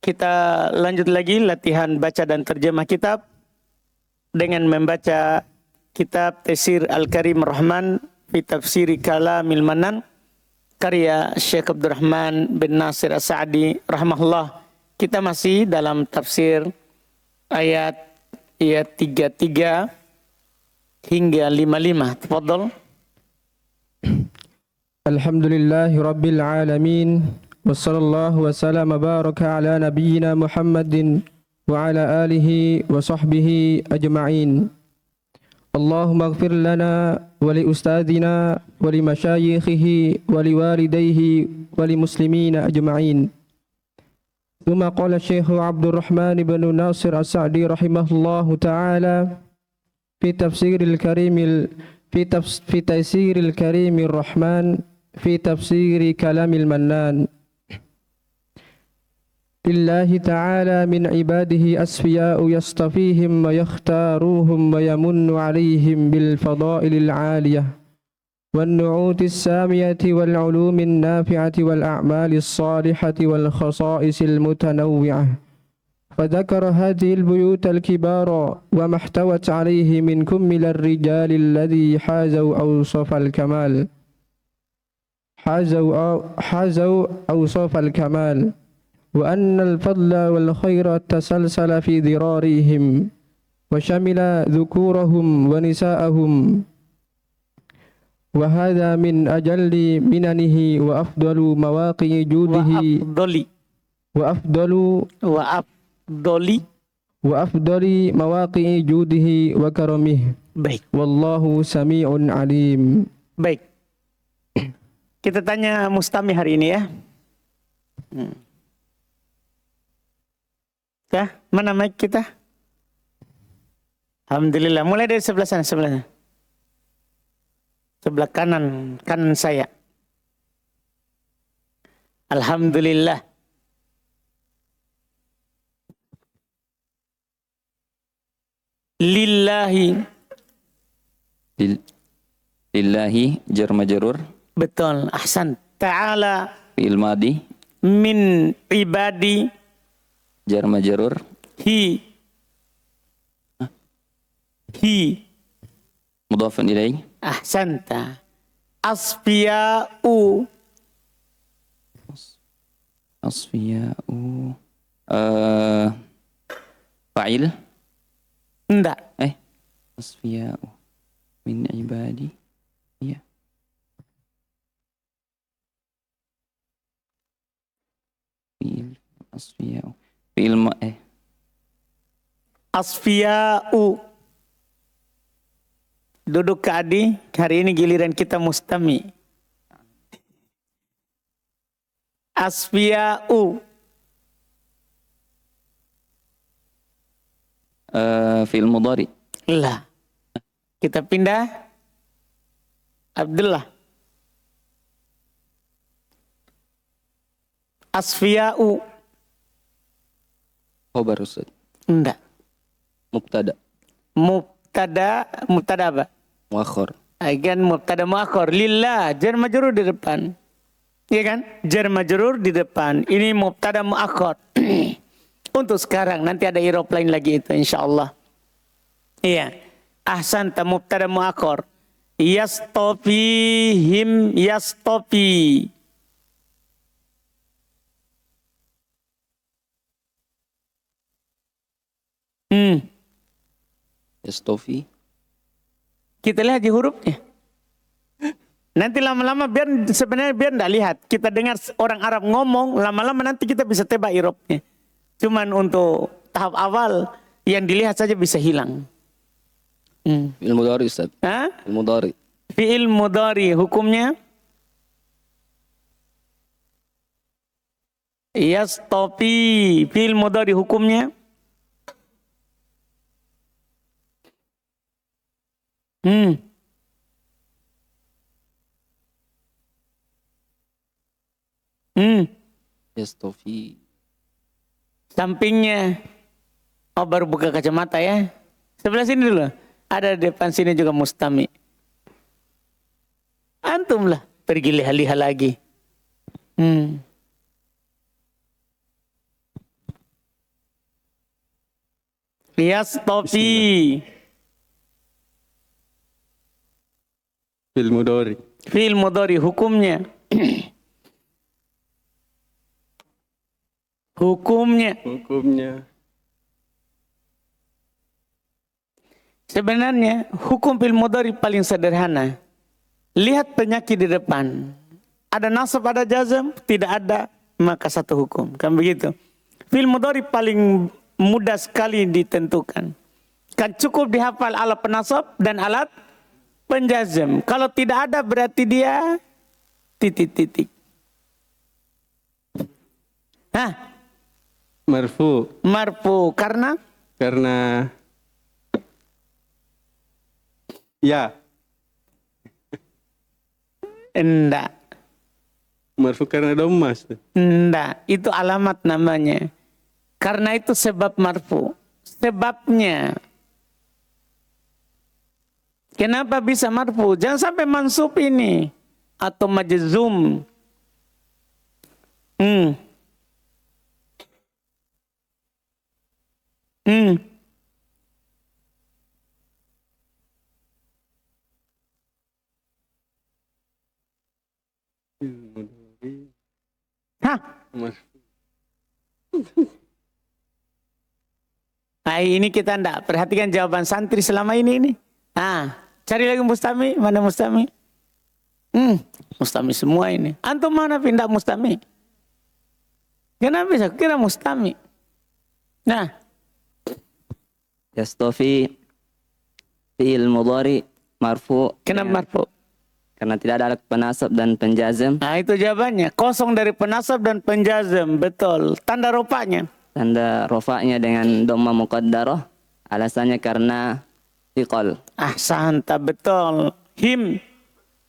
Kita lanjut lagi latihan baca dan terjemah kitab dengan membaca kitab Tafsir Al-Karim Rahman fi Tafsiri Kalamil Manan karya Syekh Abdurrahman bin Nasir As-Sa'di rahimahullah. Kita masih dalam tafsir ayat 33 hingga 55. Tafadhal. Alhamdulillahi Rabbil Alamin. Wassallallahu wassalam baraka ala nabiyyina Muhammadin wa ala alihi wa sahbihi ajma'in. Allahumma ighfir lana wa li ustadina wa li masyayikhihi wa li walidayhi wa li muslimina ajma'in. Thumma qala Syekh Abdurrahman ibn Nasir As-Sa'di rahimahullahu ta'ala fi tafsiril karimil fi taysiril karimir rahman fi tafsiri kalamil mannan. Lillahi ta'ala min ibadihi asfiya'u yastafihim wa yakhtaruhum wa yamunnu alayhim bil fadailil 'aliyah wan nu'utis samiyati wal 'ulumin nafi'ati wal a'malis salihati wal khasa'isil mutanawwi'ah. Fadzakara hadhil buyutal kibara wa mahtawat 'alayhi min kummil ar-rijali alladhi hazaw awsafal kamal hazaw awsafal kamal. وأن الفضل والخير تسلسل في ذرارهم وشمل ذكورهم ونساءهم وهذا من أجل مننه وأفضل مواقع جوده وأفضل مواقع جوده وكرمه. Baik. Wallahu sami'un alim. Baik. Kita tanya Mustami hari ini ya. Ya, mana mic kita? Alhamdulillah. Mulai dari sebelah sana, sebelahnya. Sebelah kanan saya. Alhamdulillah. Lillahi. Lillahi jar majrur. Betul. Ahsan. Ta'ala. Fi'il madi. Min ibadi. Jar majrur. Hi. Mudhafun ilaih. Ahsanta. Asfiya'u. Asfiya'u. Fa'il. Enggak. Asfiya'u min ibadi. Iya. Fi'il asfiya'u. Asfiya'u. Duduk ke Adi. Hari ini giliran kita Mustami. Asfiya'u. Fi'il mudhari. Lah. Kita pindah. Abdullah. Asfiya'u. Khobar Ustaz. Enggak. Mubtada. Mubtada apa? Muakhar. Kan mubtada muakhar. Lillah, jar majrur di depan. Iya kan? Jar majrur di depan. Ini mubtada muakhar. Untuk sekarang, nanti ada irob lain lagi itu insyaallah. Iya. Ahsanta mubtada muakhar. Yastofihim yastofi. Yastofi. Kita lihat di hurufnya. Nanti lama-lama sebenarnya biar enggak lihat. Kita dengar orang Arab ngomong, lama-lama nanti kita bisa tebak irobnya. Cuman untuk tahap awal yang dilihat saja bisa hilang. Fi'il mudhari Ustaz. Fi'il mudhari. Fi'il mudhari hukumnya yastofi. Fi'il mudhari hukumnya Yastofi. Sampingnya. Oh, baru buka kacamata ya. Sebelah sini dulu. Ada depan sini juga Mustami. Antum lah. Pergi lihat-lihat lagi. Yastofi. Fil mudhari. Fi'il mudhari hukumnya. Hukumnya. Sebenarnya hukum fi'il mudhari paling sederhana. Lihat penyakit di depan. Ada nasab, ada jazm, tidak ada, maka satu hukum. Kan begitu. Fi'il mudhari paling mudah sekali ditentukan. Kan cukup dihafal alat penasab dan alat penjazm. Kalau tidak ada berarti dia titik-titik. Hah? Marfu. Marfu karena ya. enggak. Marfu karena dhammas. Enggak, itu alamat namanya. Karena itu sebab marfu. Sebabnya. Kenapa bisa marfu? Jangan sampai mansub ini. Atau majzum. Hah? Nah, ini kita enggak perhatikan jawaban santri selama ini. Cari lagi Mustami. Mana Mustami? Mustami semua ini. Antum mana pindah Mustami? Kenapa bisa kira Mustami? Nah, Yastofi fi'il mudhari marfu. kenapa marfu? Karena tidak ada alat penasab dan penjazm. Nah, itu jawabannya. Kosong dari penasab dan penjazm. Betul. Tanda rupanya. Tanda rofaknya dengan dhamma muqaddarah. Alasannya karena thiqal. Santa betul. Him.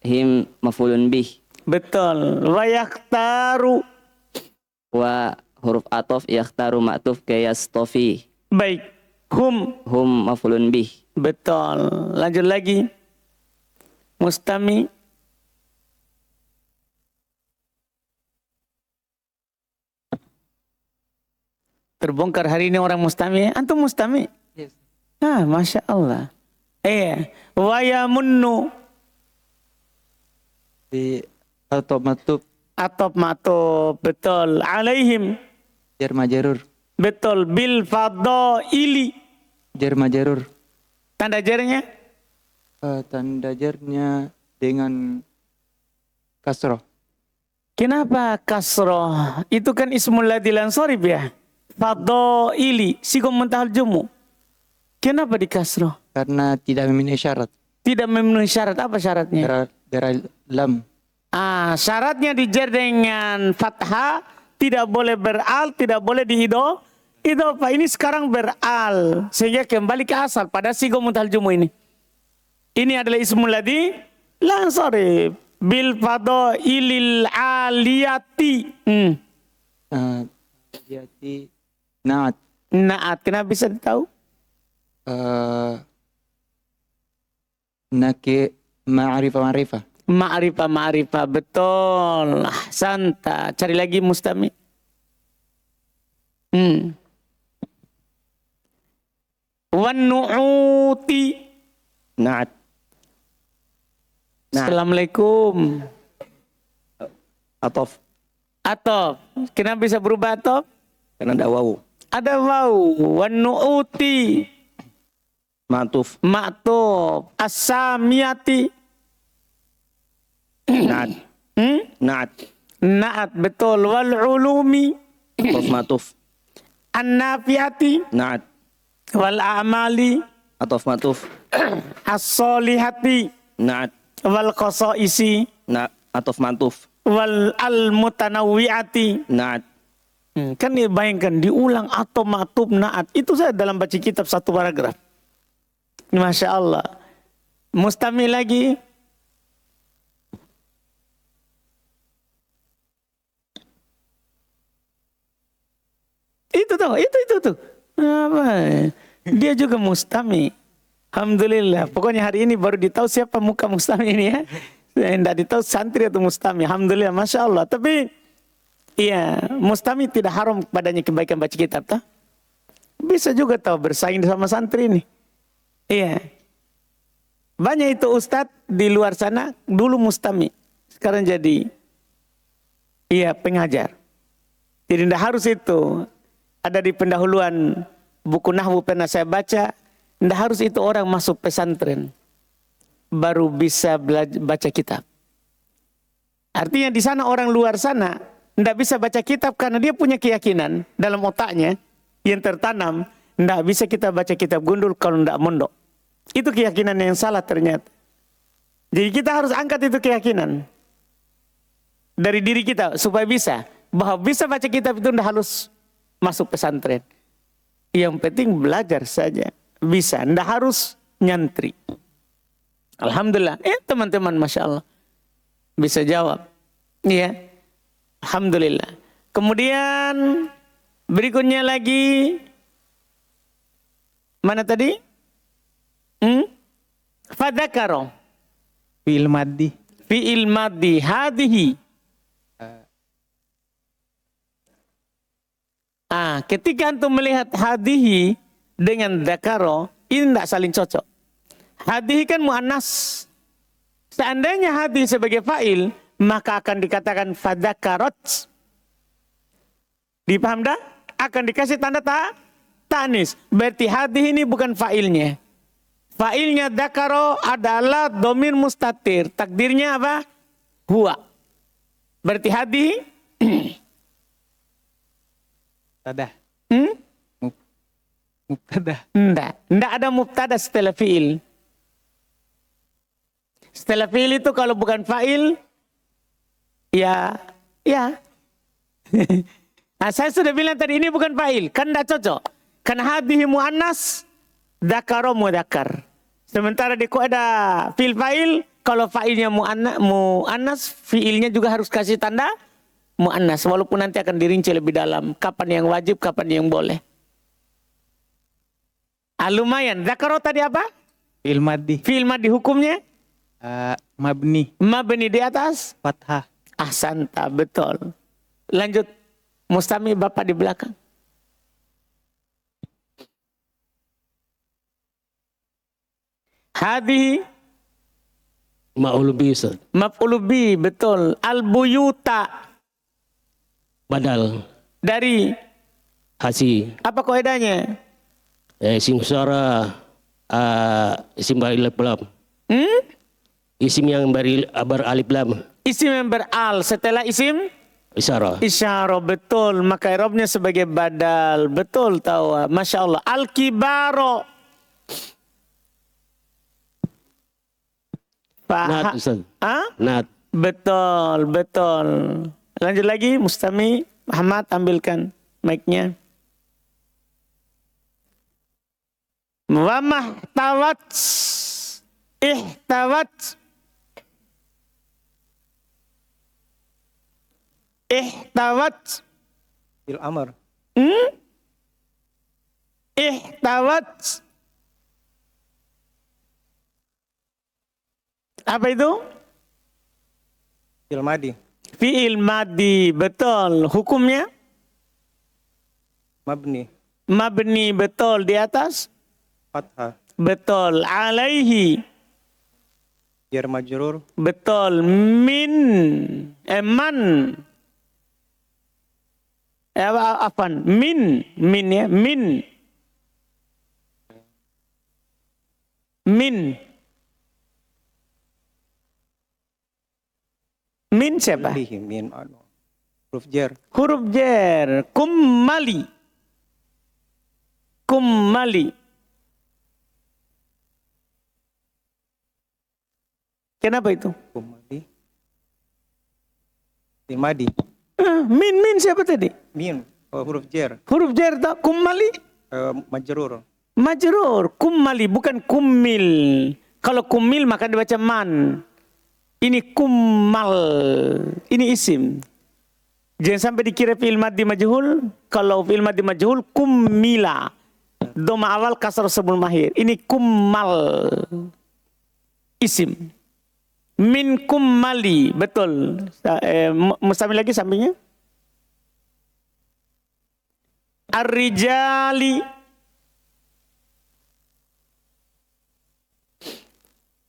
Him maf'ulun bih. Betul. Wa yakhtaru. Wa huruf atof yakhtaru ma'tuf ke yastofi. Baik. Hum. Hum maf'ulun bih. Betul. Lanjut lagi. Mustami. Terbongkar hari ini orang Mustami. Antum Mustami? Yes. Masya Allah. Wa yamunnu. Di atau matub Atop matub. Betul. Alaihim. jar majrur. Betul. Bil fadaili. Jar majrur. Tanda jarnya? Tanda jarnya dengan kasroh. Kenapa kasroh? Itu kan ismul ladzi lansarif ya. Fadaili. Sigum muntahal jumu. Kenapa di kasroh? Karena tidak memenuhi syarat. Tidak memenuhi syarat. Apa syaratnya? Dari lam. Syaratnya dijar dengan fathah, tidak boleh beral, tidak boleh idhofah. Ini sekarang beral, sehingga kembali ke asal pada sigum muntahal jumu ini. Ini adalah ismul ladzi lansarif bil fadailil aliyati. Jadi naat. Naat, kenapa bisa tahu? Nake ma'rifah. Ma'rifah, betul. Santa, cari lagi Mustami. Wan nu'uti. Na'at. Assalamualaikum. Atof. Atof. Kenapa bisa berubah atof? Karena ada wawu. Ada wawu. Wan nu'uti. Ma'tuf. Ma'tuf. As-samiyati. Na'at. Na'at. Na'at, betul. Wal ulumi. Atof ma'tuf. An-nafiati. Na'at. Wal a'mali. Atof ma'tuf. As-solihati. Na'at. Wal qasaisi. Atof ma'tuf. Wal al-mutanawwi'ati. Na'at. Kan bayangkan diulang atau ma'tuf na'at. Itu saya dalam baca kitab satu paragraf. Masya Allah. Mustami lagi. Itu tuh. Apa? Dia juga Mustami. Alhamdulillah. Pokoknya hari ini baru ditahu siapa muka Mustami ini ya. Tidak ditahu santri atau Mustami. Alhamdulillah. Masya Allah. Tapi iya, Mustami tidak haram padanya kebaikan baca kitab. Toh? bisa juga tahu bersaing sama santri nih. Iya. Banyak itu ustadz di luar sana dulu mustami, sekarang jadi pengajar. Jadi tidak harus itu ada di pendahuluan buku nahwu pernah saya baca, tidak harus itu orang masuk pesantren baru bisa baca kitab. Artinya di sana orang luar sana tidak bisa baca kitab karena dia punya keyakinan dalam otaknya yang tertanam, tidak bisa kita baca kitab gundul kalau tidak mondok. Itu keyakinan yang salah ternyata. Jadi kita harus angkat itu keyakinan dari diri kita supaya bisa bahwa bisa baca kitab itu tidak harus masuk pesantren. Yang penting belajar saja bisa, tidak harus nyantri. Alhamdulillah, teman-teman, masya Allah bisa jawab, iya. Alhamdulillah. Kemudian berikutnya lagi mana tadi? Fadzakaro. Fi'il maddi. Fi'il maddi hadihi. Ketika antum melihat hadihi dengan dzakaro, ini tidak saling cocok. Hadihi kan muannas. Seandainya hadihi sebagai fa'il, maka akan dikatakan fadzakarot. Dipaham dah? Akan dikasih tanda ta'nis. Berarti hadihi ini bukan fa'ilnya. Fa'ilnya dzakaro adalah dhamir mustatir. Takdirnya apa? Huwa. Berarti hadihi Mubtada. Mubtada. Tidak ada mubtada setelah fi'il. Setelah fi'il itu kalau bukan fa'il, ya. Nah, saya sudah bilang tadi ini bukan fa'il, kan tidak cocok. Karena hadihi muannas, dzakaro mudzakkar. Sementara di kaidah fi'il fa'il, kalau fa'ilnya muannas, fi'ilnya juga harus kasih tanda muannas, walaupun nanti akan dirinci lebih dalam kapan yang wajib, kapan yang boleh. Lumayan. Dzakaro tadi apa? Fi'il maddi. Fi'il maddi hukumnya? Mabni. Mabni di atas? Fathah. Ahsanta, betul. Lanjut. Mustami bapak di belakang. Hadihi Ma'ul bi, Ustaz. maf'ul bi, betul. Al-buyuta Badal. dari Hasi. apa kaidahnya? Isim suara. Isim beralif lam. Isim yang beralif lam. Isim yang beral setelah isim Isyarah. isyarah, betul. Maka i'rabnya sebagai badal, betul tahu. Masya Allah. Al-kibaro. Nat, Ustaz. Nat. Betul, betul. Lanjut lagi, Mustami Muhammad, ambilkan mic-nya. Wa mahtawat ihtawat ihtawat Fi'il amr. ihtawat apa itu? Fi'il maddi. Fi'il maddi, betul. Hukumnya? Mabni. Mabni, betul. Di atas? Fathah. Betul. Alaihi, Jar majrur. betul. Min, man. Apaan? Min ya. Min. Min siapa? Lihi min huruf jar. Huruf jar. Kummali. Kenapa itu? Kumali. Fi'il maddi. Min siapa tadi? Min. Huruf jar. Huruf jar tak? Kummali. Majrur. Majrur. Kummali, bukan kummil. Kalau kummil maka dibaca man. Ini kummal. Ini isim. Jangan sampai dikira fi'il maddi majhul. Kalau fi'il maddi majhul, kummila. Doma awal kasar sebelum akhir. Ini kummal. Isim. Min kummali. Betul. Mustami lagi sampingnya. Ar-rijali.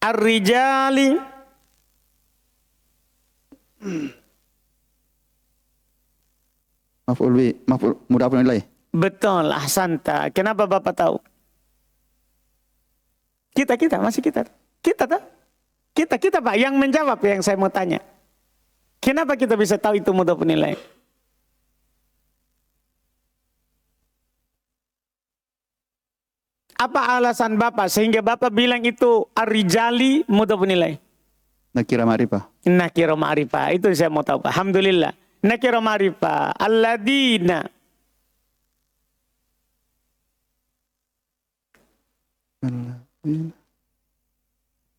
Ar-rijali. Maf'ul bi, maf'ul mudhafun ilaih. Betul, ahsanta. Kenapa Bapak tahu? Kita, masih kita. Kita tak? Kita Pak, yang menjawab yang saya mau tanya. Kenapa kita bisa tahu itu mudhafun ilaih? Apa alasan Bapak sehingga Bapak bilang itu ar-rijali mudhafun ilaih? Nakira ma'rifah. Nakira ma'rifah. Itu saya mau tahu Pak. Alhamdulillah. Nakira ma'rifah. Alladina.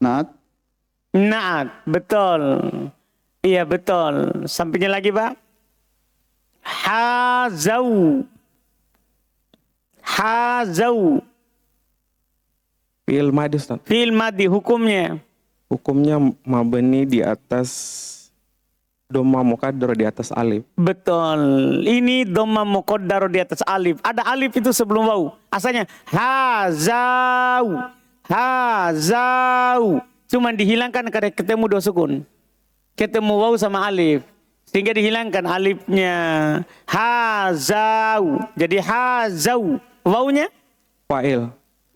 Naat. Naat. Betul. Iya betul. Sampainya lagi Pak. Hazau. Hazau. Fi'il madhi Ustaz. Fi'il madhi hukumnya. Hukumnya mabni di atas dhamma muqaddar di atas alif. Betul. Ini dhamma muqaddar di atas alif. Ada alif itu sebelum waw. Asalnya hazau. Hazau. Cuman dihilangkan karena ketemu dua sukun. Ketemu waw sama alif. Sehingga dihilangkan alifnya. Hazau. Jadi hazau. Wawnya? Fa'il.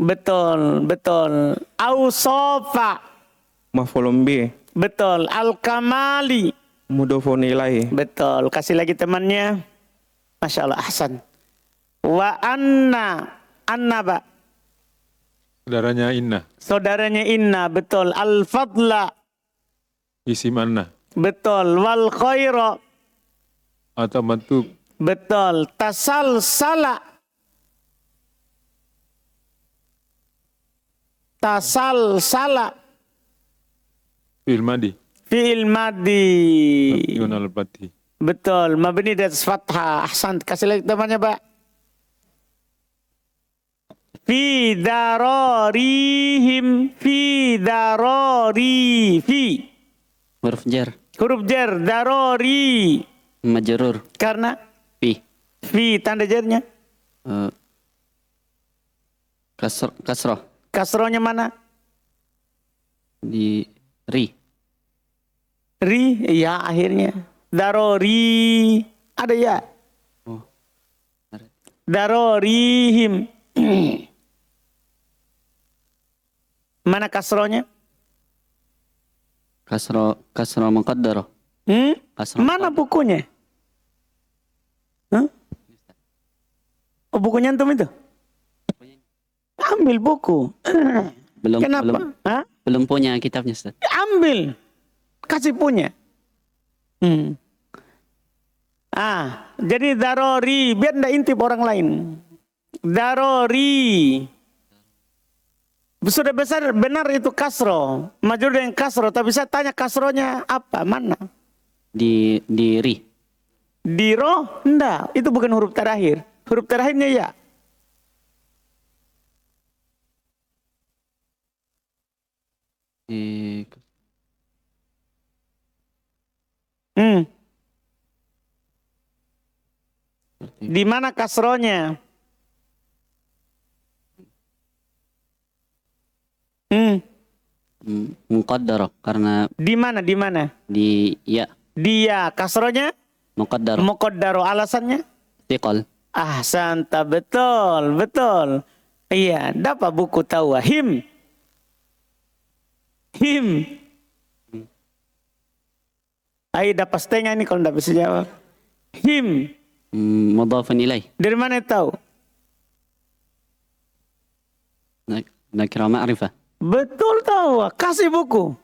Betul, betul. Ausofa. Maf'ulun bi. Betul. Al-kamali. Mudhafun ilaih. Betul. Kasih lagi temannya. Masya Allah, ahsan. Wa anna. Anna, Pak. Saudaranya Inna. Saudaranya Inna, betul. Al-fadla. Isim Anna. Betul. Wal khaira. Atau mantub. Betul. Tasalsala. Tasalsala. Fi'il madi. Fi'il madi. Mabniun alal fathi. Betul. Mabni di atas fathah. Ahsan. Kasih lagi temannya, Pak. Fi dararihim. Fi darari. Fi. Huruf jar. Huruf jar. Darari. Majrur. Karena Fi. fi tanda jarnya. Kasroh. Kasrohnya mana? Di ri. Ri. Ya akhirnya. Darori. Ada ya. Oh. Darorihim. Mana kasrohnya? Kasroh muqaddar. Kasroh Mana bukunya? Hah? Oh, bukunya antum itu? Ambil buku. Kenapa? Hah? Belum punya kitabnya Ustaz. Ambil. Kasih punya. Jadi darori. Biar ndak intip orang lain. Darori. Sudah besar benar itu kasro. Majrur dengan kasro. Tapi saya tanya kasronya apa? Mana? Di ri. Di roh? Enggak. Itu bukan huruf terakhir. Huruf terakhirnya ya. Di mana kasronya? Muqaddar karena Di mana? Di mana? di ya. Dia kasronya? Muqaddar. Muqaddaro. Alasannya? Tiqal. Ahsanta. Betul. Betul. Iya. Dapat buku tahu. Him. Ayo dapat setengah ini kalau tidak bisa jawab. Him. Mudhafun ilaih. Dari mana tahu? Nakira ma'rifah. Betul tahu. Kasih buku.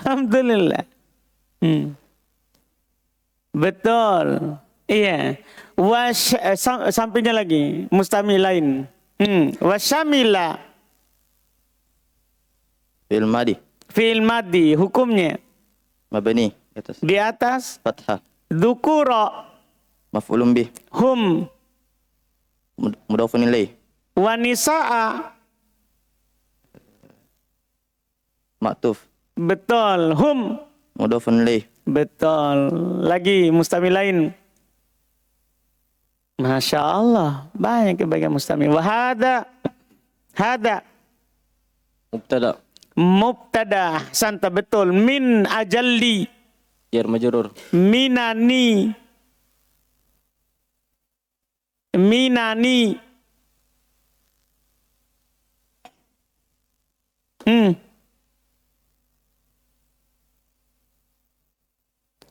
Alhamdulillah. Betul. Iya. Sampainya lagi. Mustamilain. Wasyamila. Fi'il madi. Fi'il madi. Hukumnya. Mabni. Atas. Di atas. Fathah. Dzukura. Maf'ulun bih. Hum. Mudhafun ilaih. Wanisa'a. Ma'tuf. Betul. Hum. Mudhafun ilaih. Betul. Lagi mustamilain. Masya Allah. Banyak kebaikan mustamil. Wahada. Hada. Mubtada. Mubtada, santa betul. Min ajalli. Jar majrur. Minani. Minani.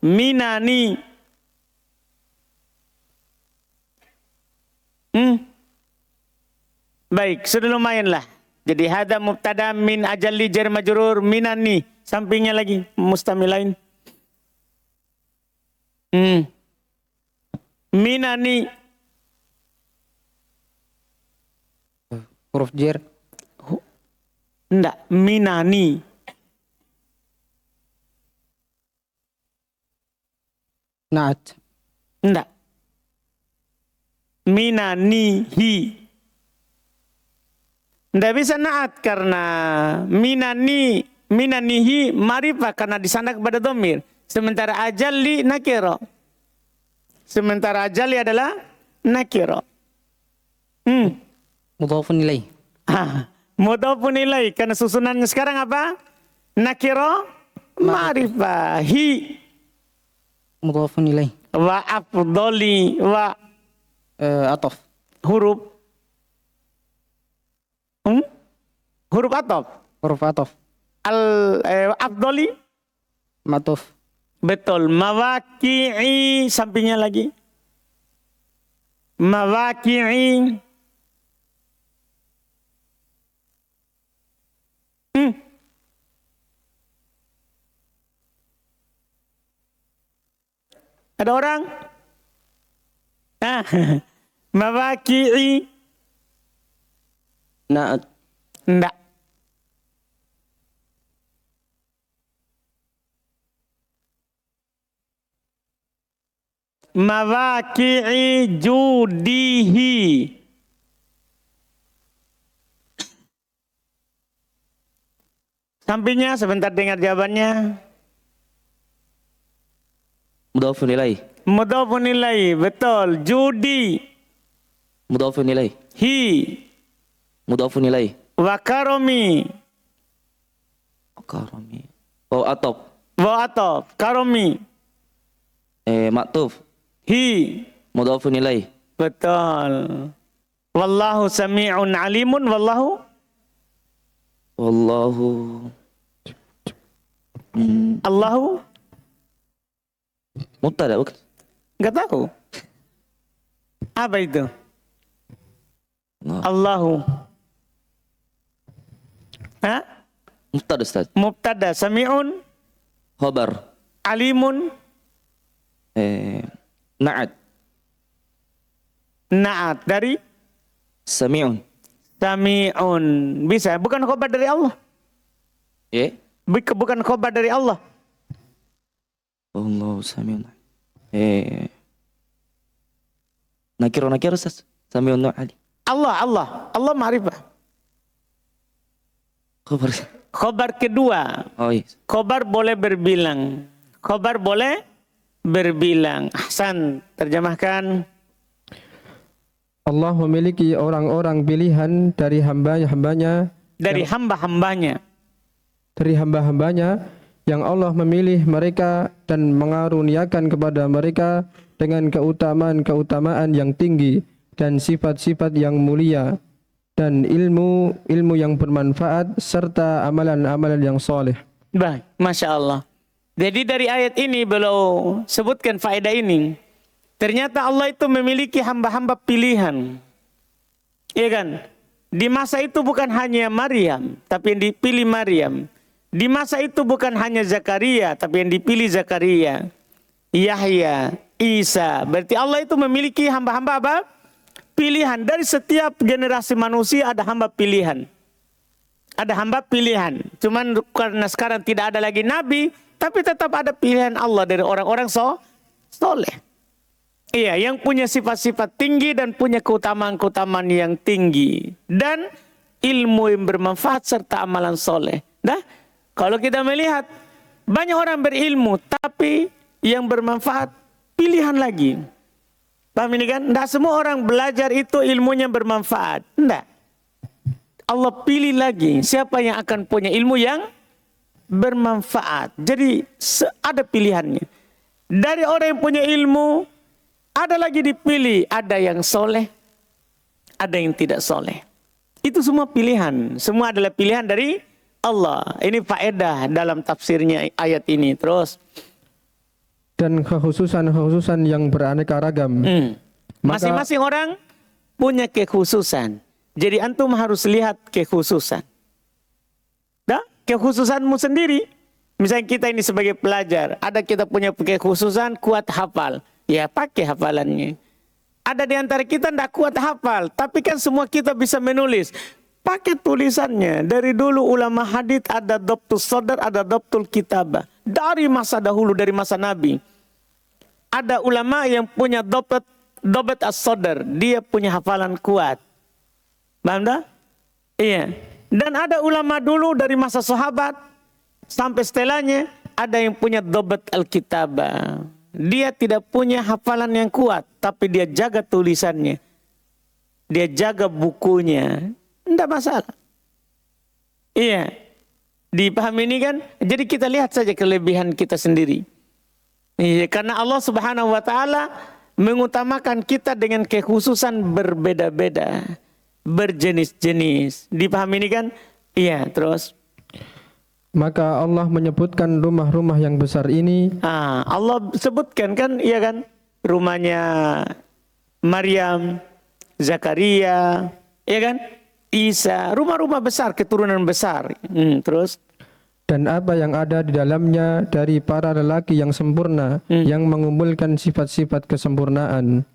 Minani. Baik, sudah lumayan lah. Jadi hada mubtada min ajalli jar majrur minani. Sampingnya lagi mustamilain. Minani. Huruf jar. Enggak, minani. Naat. Enggak. Minanihi. Enggak bisa naat karena minanihi marifah karena disandar kepada domir. Sementara ajalli nakiro. Sementara ajalli adalah nakiro. Mudhafun ilaih. Mudhafun ilaih karena susunannya sekarang apa? Nakiro marifah. Hi. Mudhafun ilaih. Wa afdoli wa Atof. huruf huruf atof. Huruf atof. Afdoli Matuf. betul. Mawaki'i sampingnya lagi. Mawaki'i. Ada orang? Mawaki'i. Naat. Enggak. Mawaki'i judihi. Sampingnya sebentar dengar jawabannya. Mudhafun ilaih. Mudhafun ilaih, betul. Judi. Mudhafun ilaih. Hi. Mudhafun ilaih. Wa karomi. Karami. Oh, atop. Wa atof. Karomi. Maktuf. Hi. Mudhafun ilaih. Betul. Wallahu sami'un alimun. Wallahu. Wallahu. Allahu. Mubtada bukan? Enggak tahu. Apa itu? Nah. Allahu. Mubtada Ustaz. Mubtada sami'un. Khabar. Alimun. Na'at. Na'at dari Sami'un. sami'un. Bisa, bukan khobar dari Allah. Ya. Bukan khobar dari Allah. Allah Sami'un. Nakir Ustaz. Sami'un Ali. Allah ma'rifah. Khabar. Khobar kedua. Oh iya. Khobar boleh berbilang. Khobar boleh berbilang. Ahsan, terjemahkan. Allah memiliki orang-orang pilihan dari hamba-hambanya. Dari hamba-hambanya. Dari hamba-hambanya yang Allah memilih mereka dan mengaruniakan kepada mereka dengan keutamaan-keutamaan yang tinggi dan sifat-sifat yang mulia dan ilmu yang bermanfaat serta amalan-amalan yang soleh. Baik, Masya Allah. Jadi dari ayat ini beliau sebutkan faedah ini. Ternyata Allah itu memiliki hamba-hamba pilihan. Iya kan? Di masa itu bukan hanya Maryam, tapi yang dipilih Maryam. Di masa itu bukan hanya Zakaria, tapi yang dipilih Zakaria. Yahya, Isa. Berarti Allah itu memiliki hamba-hamba apa? Pilihan. Dari setiap generasi manusia ada hamba pilihan. Ada hamba pilihan. Cuman karena sekarang tidak ada lagi nabi, tapi tetap ada pilihan Allah dari orang-orang soleh. Iya, yang punya sifat-sifat tinggi dan punya keutamaan-keutamaan yang tinggi. Dan ilmu yang bermanfaat serta amalan soleh. Nah, kalau kita melihat banyak orang berilmu, tapi yang bermanfaat pilihan lagi. Paham ini kan? Tidak semua orang belajar itu ilmunya bermanfaat. Tidak. Allah pilih lagi siapa yang akan punya ilmu yang bermanfaat. Jadi ada pilihannya. Dari orang yang punya ilmu, ada lagi dipilih. Ada yang soleh, ada yang tidak soleh. Itu semua pilihan. Semua adalah pilihan dari Allah. Ini faedah dalam tafsirnya ayat ini. Terus. Dan kekhususan yang beraneka ragam. Masing-masing orang punya kekhususan. Jadi antum harus lihat kekhususan. Dah, kekhususanmu sendiri. Misalnya kita ini sebagai pelajar, ada kita punya kekhususan kuat hafal. Ya pakai hafalannya. Ada di antara kita tidak kuat hafal, tapi kan semua kita bisa menulis. Pakai tulisannya. Dari dulu ulama hadits ada dhabtul sadr, ada dhabtul kitabah. Dari masa dahulu, dari masa Nabi. Ada ulama yang punya dhabt as-sadr, dia punya hafalan kuat. Paham tak? Iya. Dan ada ulama dulu dari masa sahabat sampai setelahnya, ada yang punya dhabt al-kitabah. Dia tidak punya hafalan yang kuat, tapi dia jaga tulisannya. Dia jaga bukunya. Tidak masalah. Iya. Dipahami ini kan? Jadi kita lihat saja kelebihan kita sendiri. Iya, karena Allah Subhanahu wa taala mengutamakan kita dengan kekhususan berbeda-beda, berjenis-jenis. Dipahami ini kan? Iya, terus. Maka Allah menyebutkan rumah-rumah yang besar ini. Allah sebutkan kan, iya kan? Rumahnya Maryam, Zakaria, iya kan? Isa, rumah-rumah besar, keturunan besar. Terus. Dan apa yang ada di dalamnya dari para lelaki yang sempurna, yang mengumpulkan sifat-sifat kesempurnaan.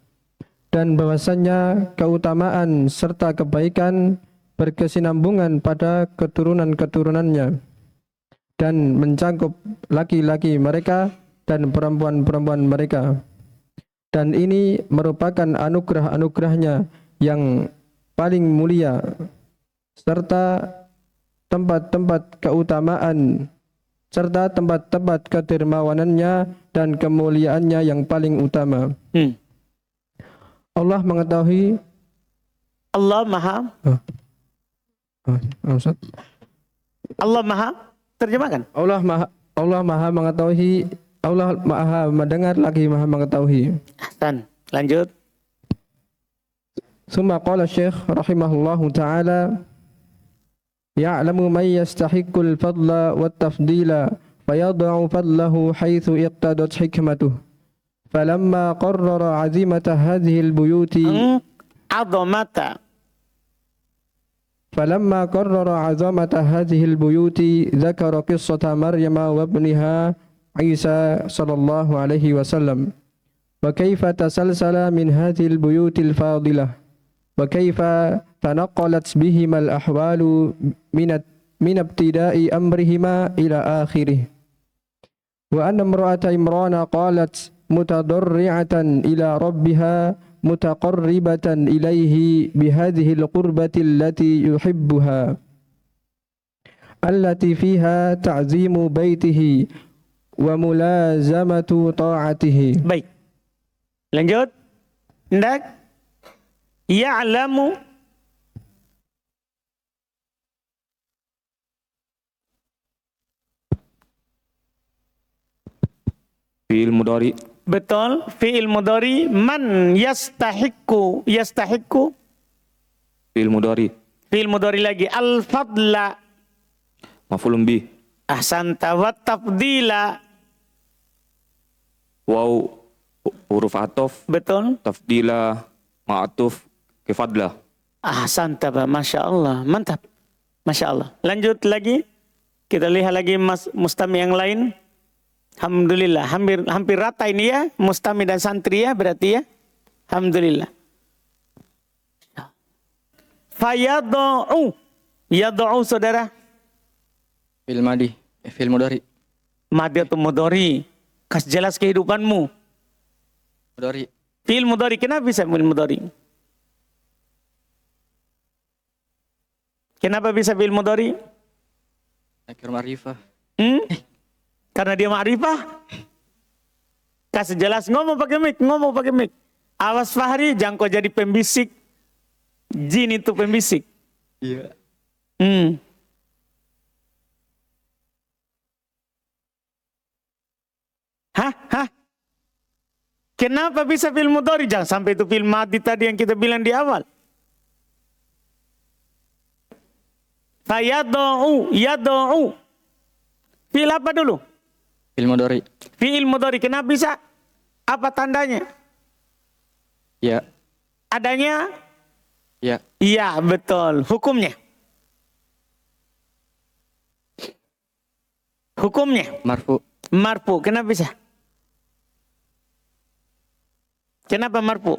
Dan bahwasannya keutamaan serta kebaikan berkesinambungan pada keturunan-keturunannya. Dan mencakup laki-laki mereka dan perempuan-perempuan mereka. Dan ini merupakan anugerah-anugerahnya yang paling mulia, serta tempat-tempat keutamaan, serta tempat-tempat kedermawanannya dan kemuliaannya yang paling utama. Allah mengetahui. Allah maha. Allah maha. Terjemahkan. Allah maha mengetahui. Allah maha mendengar lagi maha mengetahui. Ahsan. Lanjut. Summa qala Syekh rahimahullahu ta'ala, ya'lamu man yastahiqqul fadla wat tafdila fayad'u fadlahu haitsu iqtadat hikmatuh. Falamma qarrara 'azimata hadhihi al-buyuti فلما قرر عظمة هذه البيوت ذكر قصة مريم وابنها عيسى صلى الله عليه وسلم وكيف تسلسل من هذه البيوت الفاضلة وكيف تنقلت بهما الأحوال من ابتداء أمرهما إلى آخره وأن امرأة عمران قالت متضرعة إلى ربها متقربة إليه بهذه القربة التي يحبها التي فيها تعظيم بيته وملازمة طاعته. Baik. Lanjut. Hendak. Ya'lamu. Fi'il mudhari. Betul, fi'il mudhari. Man yastahiqqu. Yastahiqqu. Fi'il mudhari. Fi'il mudhari lagi. Al-fadla. Maf'ulun bih. Ahsanta. Wa tafdila. Waw huruf atof. Betul. Tafdila ma'atuf ke fadla. Ahsanta, Masya Allah. Mantap. Masya Allah. Lanjut lagi. Kita lihat lagi mustami yang lain. Alhamdulillah, hampir rata ini ya, mustami dan santri ya, berarti ya. Alhamdulillah. Fayadu'u. Yadu'u saudara. Fil madi. Fil mudhari. Madi atau mudhari. Kas jelas kehidupanmu. Mudhari. Fil mudhari, kenapa bisa fil mudhari? Kenapa bisa fil mudhari? Nakir ma'rifah. Karena dia ma'rifah. Kasih jelas, ngomong pakai mic. Awas Fahri, jangan kau jadi pembisik. Jin itu pembisik. Iya. Hmm. Hah? Kenapa bisa fi'il mudhari? Jangan sampai itu fi'il madhi tadi yang kita bilang di awal. Yado'u. Fi'il apa dulu? Fi'il mudhari. Fi'il mudhari. Kenapa bisa? Apa tandanya? Ya. Adanya? Ya. Iya, betul. Hukumnya? Marfu. Marfu. Kenapa bisa? Kenapa marfu?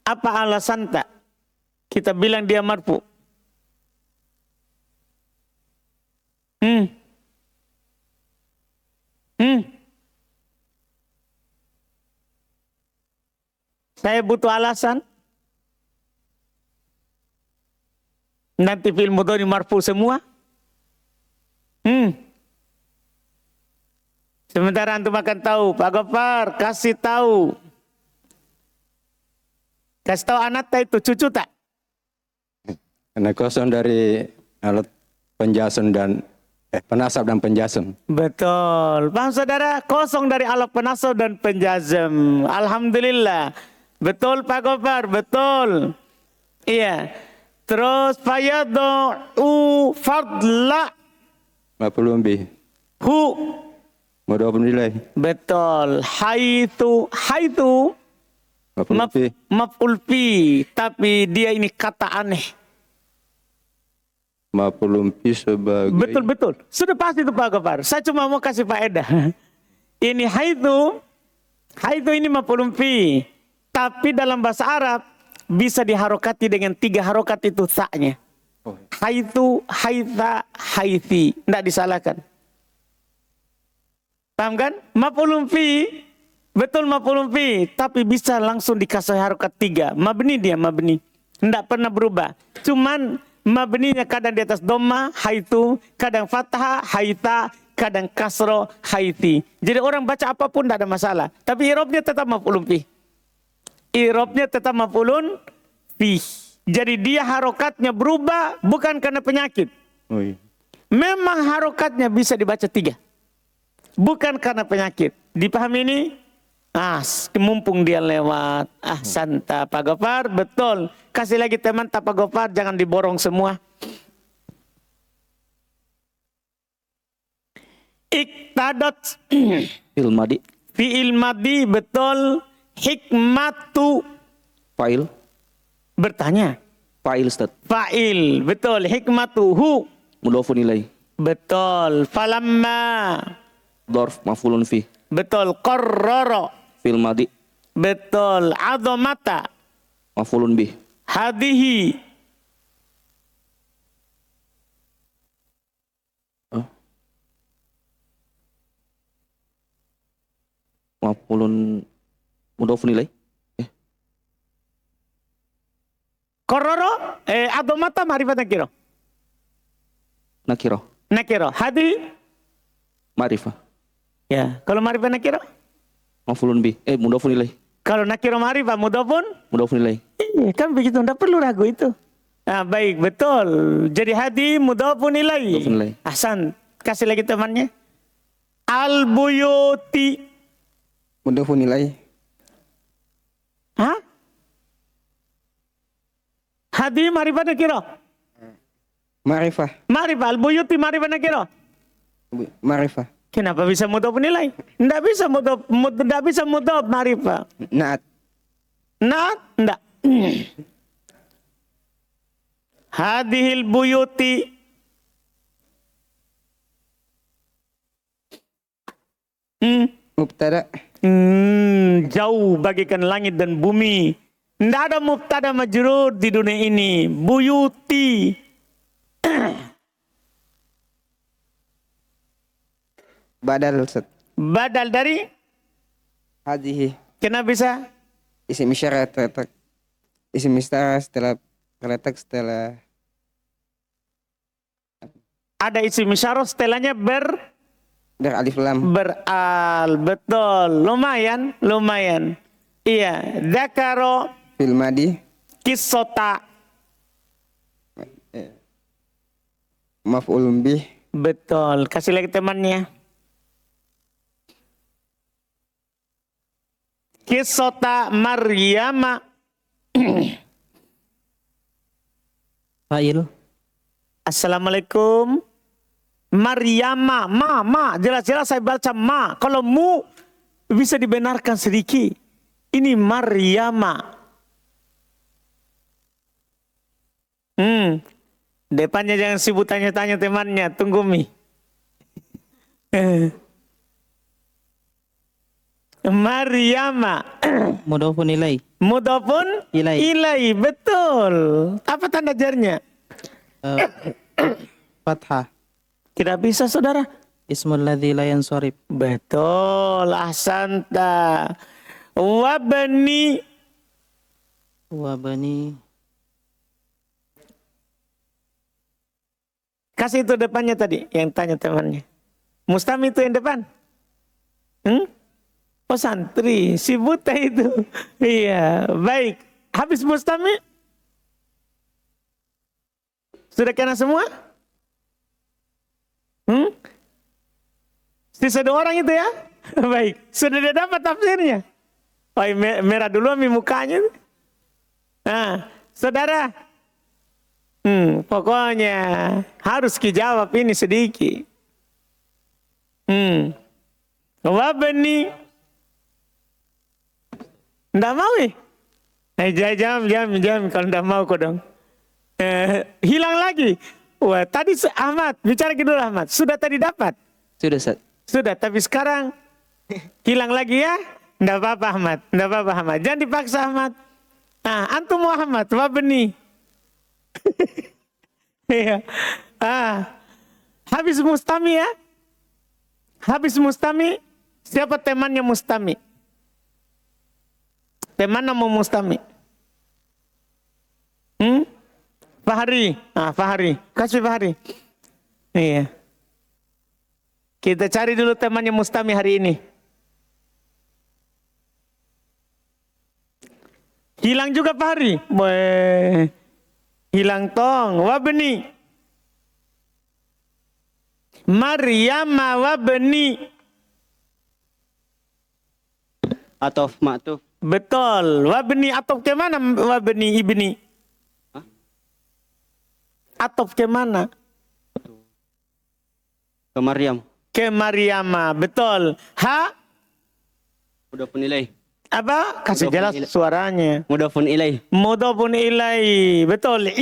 Apa alasan tak kita bilang dia marfu? Saya butuh alasan. Nanti fi'il mudhari marfu semua. Sementara antum akan tahu, Pak Gofar kasih tahu. Kasih tahu anak itu cucu tak? Karena kosong dari alat penjasun dan penasab dan penjasem. Betul. Paham saudara? Kosong dari alat penasab dan penjazm. Alhamdulillah. Betul Pak Gofar, betul. Iya. Terus fayadu'u fadla. Maf'ulun bih. Hu. Mudhafun ilaih. Betul. Haitu. Maf'ulun bih. Maf'ul fi. Tapi dia ini kata aneh. Maf'ulun bih sebagai. Betul. Sudah pasti itu Pak Gofar. Saya cuma mau kasih faedah. Ini haitu. Haitu ini maf'ulun fi. Tapi dalam bahasa Arab bisa diharokati dengan 3 harokat itu saknya. Haitu, haitha, haithi. Tidak disalahkan. Paham kan? Maf'ulun fi. Betul maf'ulun fi. Tapi bisa langsung dikasih harokat 3. Mabni dia, mabni. Tidak pernah berubah. Cuman mabninya kadang di atas dhamma, haitu. Kadang fathah, haitha. Kadang kasro, haithi. Jadi orang baca apapun tidak ada masalah. Tapi i'rabnya tetap maf'ulun fi. I'rabnya tetap maf'ulun fi. Jadi dia harokatnya berubah bukan karena penyakit. Oh, iya. Memang harokatnya bisa dibaca 3. Bukan karena penyakit. Dipahami ini? Mumpung dia lewat. Santa Pak Gofar, betul. Kasih lagi teman Pak Gofar, jangan diborong semua. Iktadat. Fi'il madi. Fi'il madi, betul. Hikmatu. Fa'il. Bertanya. Fa'il Ustaz. Fa'il, betul. Hikmatuhu. Mudhafun ilaih. Betul. Falamma. Dzarf maf'ulun fi. Betul. Qarrara. Fi'il madi. Betul. Azamata. Maf'ulun bih. Hadihi. Maf'ulun mudhafun ilaih. Qarrara. Azamata ma'rifat nakiro. Nakiro. Hadi. Ma'rifah. Ya. Kalau ma'rifat nakiro? Maf'ulun bih. Mudhafun ilaih. Kalau nakiro ma'rifat mudhafun? Mudhafun ilaih. Iya kan begitu. Tidak perlu ragu itu. Nah, baik. Betul. Jadi hadi mudhafun ilaih. Mudhafun ilaih. Ahsan. Kasih lagi temannya. Al-buyuti. Mudhafun ilaih. Hah? Hadi ma'rifat nakiro. Ma'rifah. Ma'rifah. Al-buyuti ma'rifat nakiro. Ma'rifah. Kenapa bisa mudhaf nilai? Tidak bisa mudhaf ma'rifah. Na'at. Tidak. Hadihil buyuti. Mubtada. Jauh bagikan langit dan bumi. Tidak ada mubtada majrur di dunia ini. Buyuti. Badal Ustaz. Badal dari? Hadihi. Kenapa bisa? Isim isyarat terletak. Isim isyarat setelah terletak setelah. Ada isim isyarat setelahnya Beralif lam. beral. Betul. Lumayan. Iya. Dzakaro. Fil madi. Kisota. maf'ulun bih. Betul. Kasih lagi temannya. Kisota Maryama. Fa'il. Assalamualaikum. Maryama, ma, jelas-jelas saya baca ma. Kalau mu bisa dibenarkan sedikit. Ini Maryama. Depannya jangan sibuk tanya-tanya temannya, tunggu mi. Maryama. Mudhafun ilaih. Mudhafun ilai, betul. Apa tanda jarnya? Fathah. Tidak bisa saudara. Ismul ladzi la yansarif. Betul, ahsanta. Wabani. Kasih itu depannya tadi, yang tanya temannya. Mustami itu yang depan. Oh santri, si buta itu. Iya, baik. Habis Mustami? Sudah kena semua? Sisa 2 orang itu ya? Baik, sudah dia dapat tafsirnya. Oh, merah dulu mi mukanya. Nah, saudara. Pokoknya harus dijawab ini sedikit. Wabani. Nggak mau jam kalau nggak mau kok dong. Hilang lagi. Wah, tadi Ahmad, bicara dulu Ahmad. Sudah tadi dapat? Sudah, Ustaz. Sudah, tapi sekarang hilang lagi ya? Nggak apa-apa Ahmad, nggak apa-apa Ahmad. Jangan dipaksa Ahmad. Nah, antum Muhammad, wabni. Iya. Habis Mustami ya? Habis Mustami, siapa temannya Mustami? Teman nama Mustami? Fahri. Fahri. Kasih Fahri. Iya. Kita cari dulu temannya Mustami hari ini. Hilang juga Fahri. Hilang tong. Wabni. Maryama wabni. Atof ma'tuf. Betul. Wabni atop ke mana wabni ibni? Atop ke mana? Ke Maryam. Ke Maryama. Betul. Mudhafun ilaih. Apa? Kasih jelas suaranya. Mudhafun ilaih. Mudhafun ilai. Betul.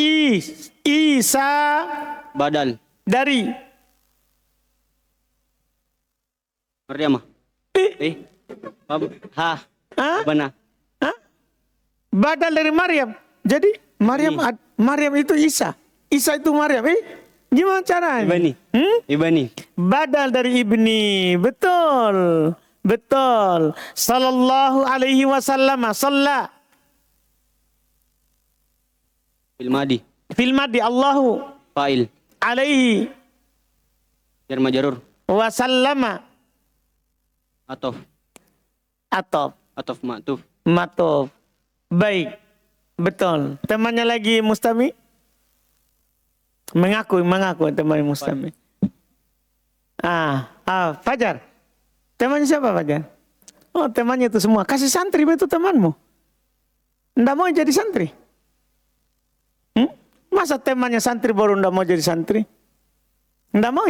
Isa. Badal. Dari. Maryam. Bana. Badal dari Maryam. Jadi Maryam itu Isa. Isa itu Maryam. Gimana caranya? Ibni. Badal dari ibni. Betul. Betul. Sallallahu alaihi wasallam. Salla. Fil madi Allahu. Fa'il. Alaihi. Jar majrur. Wasallama. Atof. Atof ma'tuf. Matof. Baik. Betul. Temannya lagi Mustami? Mengaku teman Mustami. Fajar. Temannya siapa Fajar? Oh, temannya itu semua. Kasih santri itu temanmu. Nggak mau jadi santri? Masa temannya santri baru nggak mau jadi santri? Nggak mau?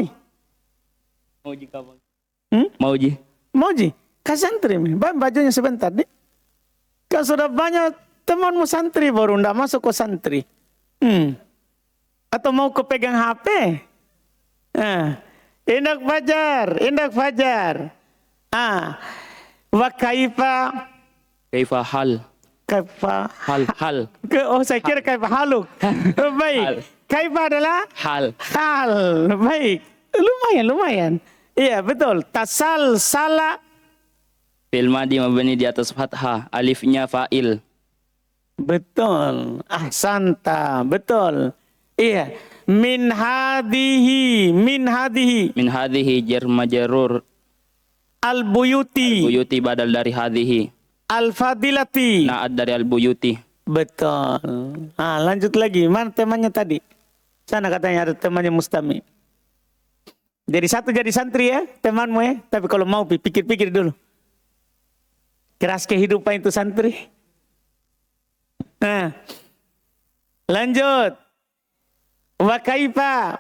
Mauji kapan? Mauji. Kasih santri. Bajunya sebentar deh. Kalau sudah banyak temanmu santri baru nggak masuk ke santri. Atau mau kepegang HP? Indak Fajar. Wa kaifa hal. Saya kira kaifa haluk. Baik. Kaifa adalah Hal. Baik. Lumayan. Iya, betul. Tasal sala. Fi'il madi mabni di atas fathah, alifnya fa'il. Betul. Ahsanta. Betul. Iya. Min hadhihi. Min hadhihi jar majrur. Al-buyuti. Buyuti badal dari hadhihi. Al-fadilati. Na'at dari al-buyuti. Betul. Lanjut lagi. Mana temannya tadi? Sana katanya ada temannya Mustami. Jadi satu jadi santri ya, temanmu ya. Tapi kalau mau pikir-pikir dulu. Keras kehidupan itu santri. Nah, lanjut. Wa kaifa.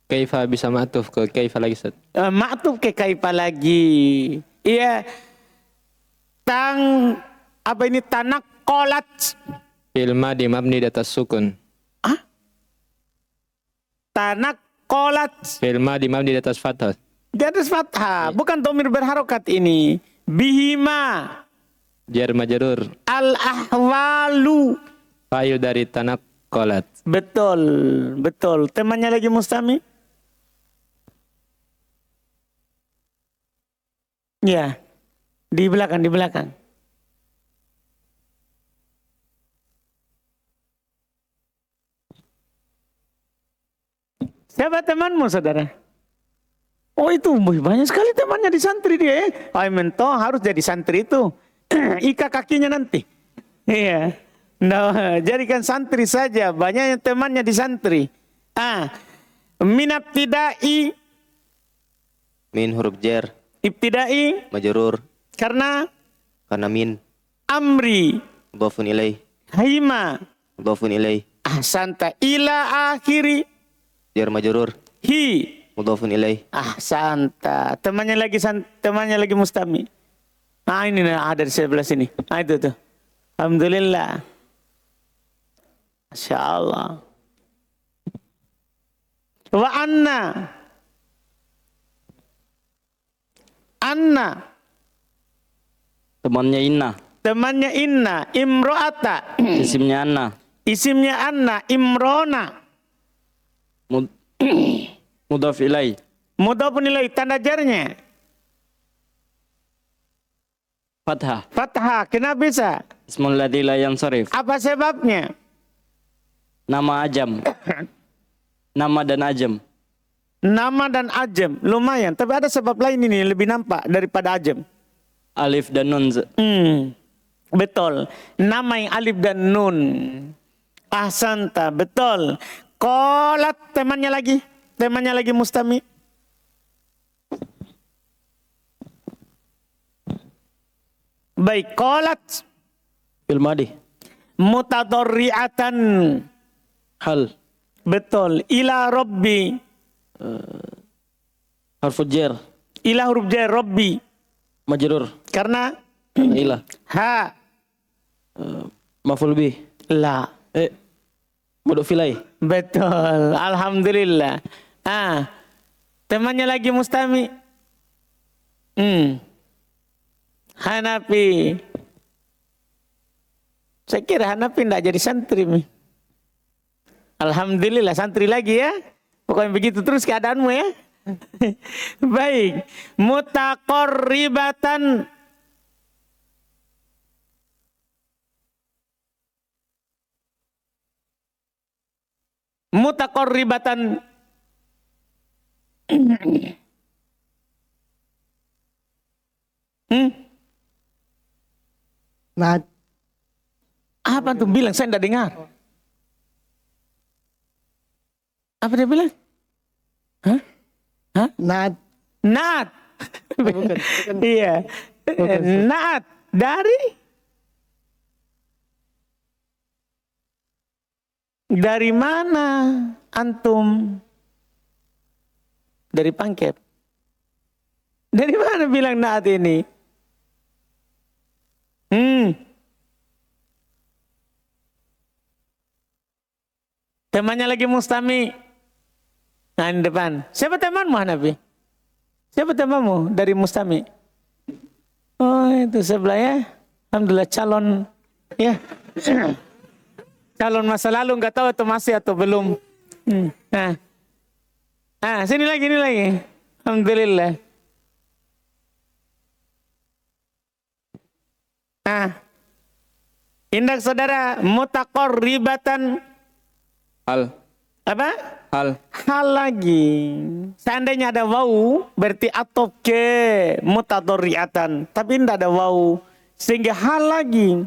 Kaifa bisa ma'tuf ke kaifa lagi Ustaz? Ma'tuf ke kaifa lagi. Iya. Apa ini tanak kolat. Fi'il madi mabni di atas sukun. Tanak kolat. Fi'il madi mabni di atas fathah. Di atas fathah. Bukan domir berharokat ini. Bihima. Jar majrur. Al-ahwalu. Fa'il dari tanakkolat. Betul, betul. Temannya lagi Mustami? Ya, di belakang, di belakang. Siapa temanmu, saudara? Oh itu banyak sekali temannya di santri dia ya. Mento harus jadi santri itu. Ika kakinya nanti. Iya. Nah, jadikan santri saja. Banyak temannya di santri. Minat tidai. Min huruf jar. Ibtidai. Majrur. Karena min. Amri. Mudhafun ilaih. Haima. Mudhafun ilaih. Ahsanta. Ila akhiri. Jar majrur. Hi. Mudhafun ilaih. Ahsanta. Temannya lagi Mustami. Nah ini ada di sebelah sini. Nah itu tuh. Alhamdulillah. Masya Allah. Wa anna. Anna. Temannya Inna. Temannya Inna. Imro'ata. Isimnya Anna. Isimnya Anna. Imrona. Mudhaf ilai. Mudhafun ilaih. Tanda jarnya. Fathah. Fathah. Kenapa bisa? Ismul ladzi la yansarif. Apa sebabnya? Nama ajam. Nama dan ajam. Nama dan ajem. Lumayan. Tapi ada sebab lain ini lebih nampak daripada ajem. Alif dan nun. Betul. Nama yang alif dan nun. Ahsanta. Betul. Qolat temannya lagi. Temannya lagi Mustami. Baik. Qolat. Fi'il madi. Mutadorri'atan. Hal. Betul. Ila Rabbi. Harfu jar. Ila huruf jar Rabbi. Majrur. Karena Ilah. ha. Maf'ul bih. La. Mudhaf ilaih. Betul. Alhamdulillah. Temannya lagi Mustami. Hanafi. Saya kira Hanafi tidak jadi santri. Alhamdulillah santri lagi ya. Pokoknya begitu terus keadaanmu ya. Baik. Mutaqarribatan. Mutaqarribatan. Nad. Apa tuh bilang? Saya tidak dengar. Apa dia bilang? Hah? Nad. Nat. Bukan. Iya. Nat. Dari mana antum? Dari Pangkep. Dari mana bilang naat ini? Temannya lagi Mustami. Nah ini depan. Siapa temanmu Hanafi? Siapa temanmu dari Mustami? Oh itu sebelah ya. Alhamdulillah calon ya. Calon masa lalu nggak tahu atau masih atau belum. Sini lagi, ini lagi. Alhamdulillah. Indak saudara mutaqarribatan. Hal. Apa? Hal. Hal lagi. Seandainya ada wau berarti atop ke mutadorriatan. Tapi tidak ada wau. Sehingga hal lagi.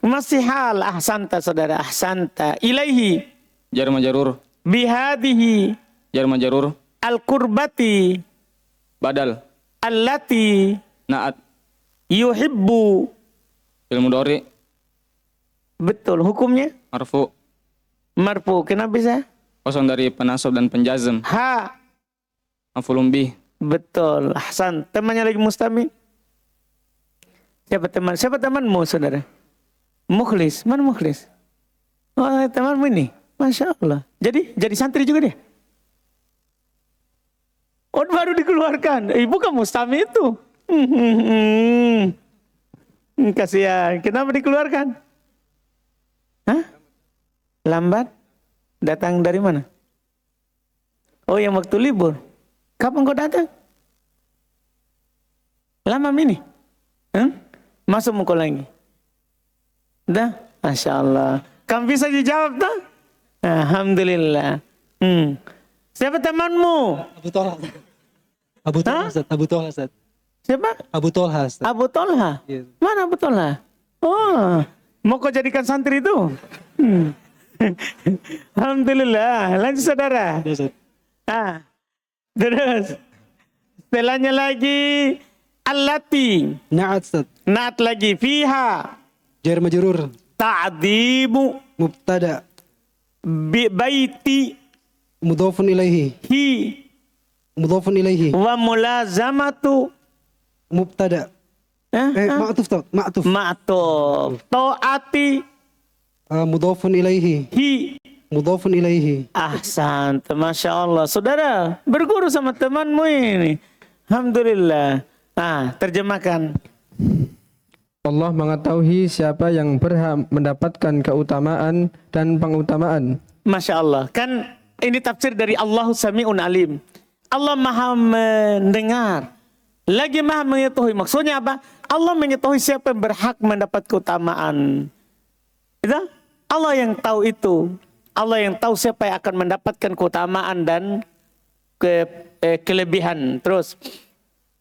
Masih hal. Ahsanta saudara. Ahsanta. Ilaihi. jar majrur, bihadihi jar majrur, al-kurbati badal, allati naat, yuhibbu. fi'il mudhari, Betul, hukumnya marfu, marfu. Kenapa bisa? kosong dari penasab dan penjazm, Ha. maf'ulun bih, Betul, ahsan. Temannya lagi Mustami. Siapa teman? Siapa temanmu, saudara? Mukhlis. Mana Mukhlis? Oh, temanmu ini. Masya Allah. Jadi santri juga dia? Oh, baru dikeluarkan. Bukan Mustami itu. Kasihan. Kenapa dikeluarkan? Hah? Lambat? Datang dari mana? Oh, yang waktu libur. Kapan kau datang? Lama ini? Masuk muka lagi? Dah? Masya Allah. Kamu bisa dijawab tak? Alhamdulillah. Siapa temanmu? Abu Tolha. Abu Tolha, Ustaz. Abu Tolha, Ustaz. Siapa? Abu Tolha, Ustaz. Abu Tolha. Yes. Mana Abu Tolha? Oh, mau kau jadikan santri itu? Alhamdulillah. Lanjut saudara. Ya, Ustaz. Terus. Setelahnya lagi allati. Na'at, Ustaz. Naat lagi fiha. Jar majrur. Ta'dimu. Mubtada. Baiti. Mudhafun ilaihi. Hi. Mudhafun ilaihi. Wa mulazamatu. Mubtada. Ma'tuf, Ustaz. Ma'tuf. Ma'tuf. Ta'ati. Mudhafun ilaihi. Hi. Mudhafun ilaihi. Ahsan. Masya Allah. Saudara, berguru sama temanmu ini. Alhamdulillah. Terjemahkan. Allah mengetahui siapa yang berhak mendapatkan keutamaan dan pengutamaan. Masya Allah. Kan ini tafsir dari Allah Sami'un Alim. Allah maha mendengar. Lagi maha mengetahui. Maksudnya apa? Allah mengetahui siapa yang berhak mendapat keutamaan. Itu? Allah yang tahu itu. Allah yang tahu siapa yang akan mendapatkan keutamaan dan kelebihan. Terus.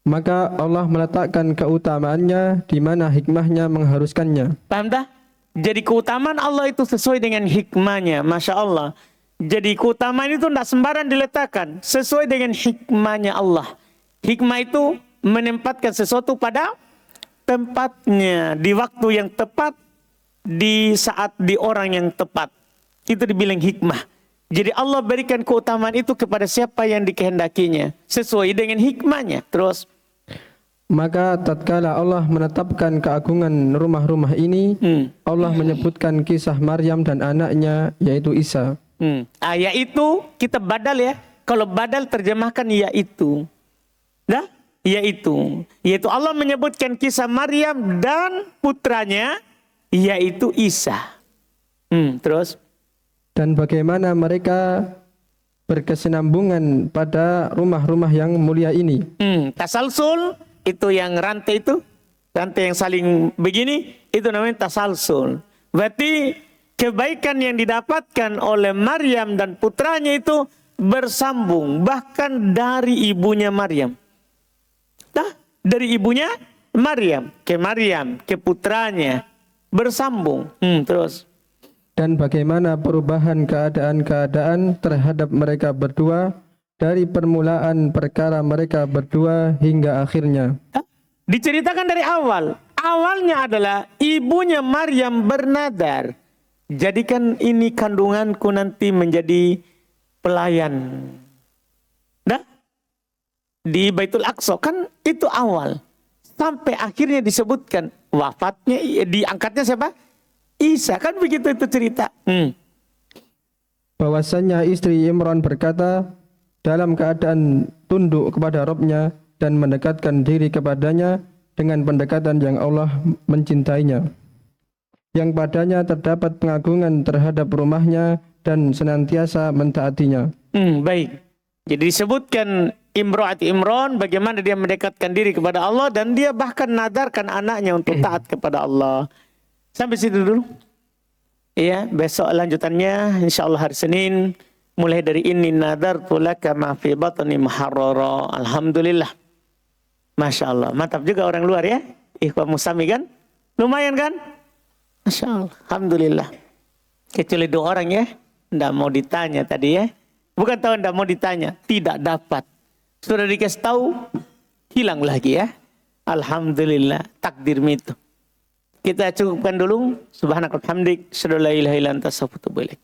Maka Allah meletakkan keutamaannya di mana hikmahnya mengharuskannya. Paham dah? Jadi keutamaan Allah itu sesuai dengan hikmahnya. Masya Allah. Jadi keutamaan itu tidak sembarang diletakkan. Sesuai dengan hikmahnya Allah. Hikmah itu menempatkan sesuatu pada tempatnya. Di waktu yang tepat. Di saat di orang yang tepat. Itu dibilang hikmah. Jadi Allah berikan keutamaan itu kepada siapa yang dikehendakinya. Sesuai dengan hikmahnya. Terus. Maka tatkala Allah menetapkan keagungan rumah-rumah ini, Allah menyebutkan kisah Maryam dan anaknya, yaitu Isa. Yaitu kita badal ya. Kalau badal terjemahkan yaitu. Dah? Yaitu. Yaitu Allah menyebutkan kisah Maryam dan putranya, yaitu Isa. Terus. Dan bagaimana mereka berkesinambungan pada rumah-rumah yang mulia ini. Tasalsul. Itu yang rantai itu, rantai yang saling begini, itu namanya tasalsul. Berarti kebaikan yang didapatkan oleh Maryam dan putranya itu bersambung, bahkan dari ibunya Maryam. Dari ibunya Maryam, ke putranya, bersambung. Terus. Dan bagaimana perubahan keadaan-keadaan terhadap mereka berdua, dari permulaan perkara mereka berdua hingga akhirnya. Diceritakan dari awal. Awalnya adalah ibunya Maryam bernadar. Jadikan ini kandunganku nanti menjadi pelayan. Di Baitul Aqsa. Kan itu awal. Sampai akhirnya disebutkan wafatnya, diangkatnya siapa? Isa. Kan begitu itu cerita. Bahwasanya istri Imran berkata, dalam keadaan tunduk kepada Rabb-Nya dan mendekatkan diri kepadanya dengan pendekatan yang Allah mencintainya, yang padanya terdapat pengagungan terhadap rumahnya dan senantiasa mentaatinya. Baik. Jadi disebutkan Imra'at Imran bagaimana dia mendekatkan diri kepada Allah dan dia bahkan nadarkan anaknya untuk taat kepada Allah. Sampai situ dulu. Iya, besok lanjutannya insyaallah hari Senin. Mulai dari ini nadartu laka ma fi batni muharrara. Alhamdulillah. Masya Allah. Mantap juga orang luar ya. Ikhwan Musami kan. Lumayan kan. Masya Allah. Alhamdulillah. Kecuali 2 orang ya. Nggak mau ditanya tadi ya. Bukan tahu nggak mau ditanya, tidak dapat. Sudah dikasih tahu, hilang lagi ya. Alhamdulillah, takdir itu. Kita cukupkan dulu. Subhanakallahumma hamdik, asyhadu an la ilaha illa anta astaghfiruka wa atubu ilaik.